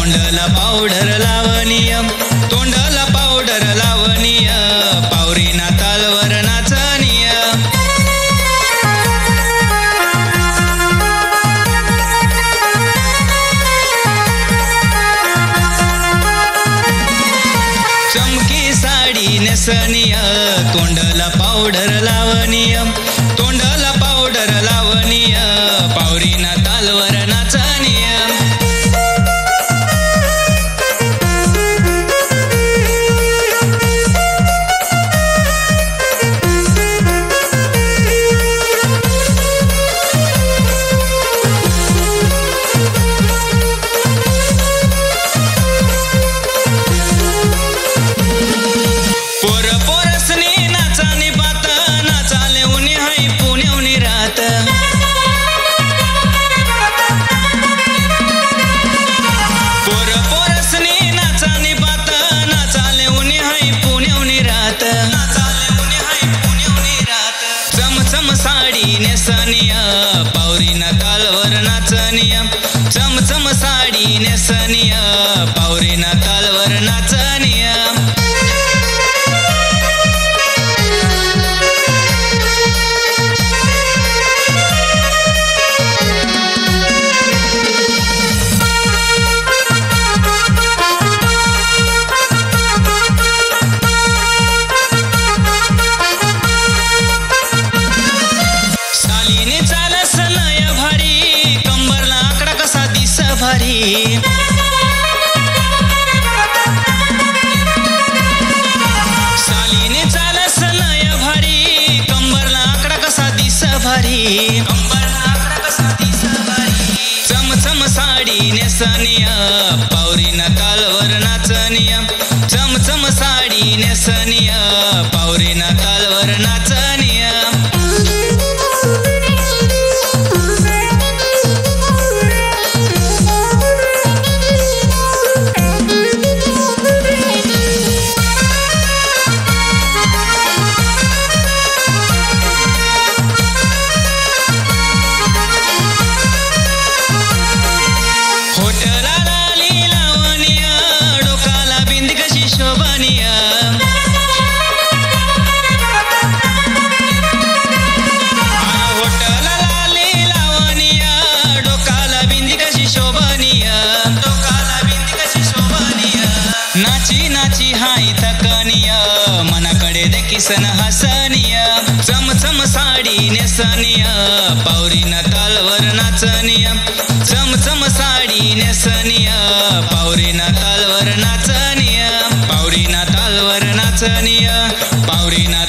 तोंडला powder लावणीय तोंडला powder लावणीय पावरीना तालवर नाचणीय चमकी sari नेसणीय तोंडला powder लावणीय तोंडला powder लावणीय पावरीना तालवर नाचणीय sari नेसणीय पावरीना तालवर नाचणीय chamcham sari नेसणीय पावरीना तालवर नाचणीय सालीने चालस लय भारी कंबरला आकडा कसा दिस भारी चमचम साडी नेसणीय पावरीना तालवर नाचणीय चमचम साडी नेसणीय पावरीना तालवर नाचणीय नाची नाची हाय थकनिय मनाकडे देखीसन हसनिय चमचम साडी नेसणीय पावरीना तालवर नाचणीय चमचम साडी नेसणीय पावरीना तालवर नाचणीय पावरीना तालवर नाचणीय पावरीना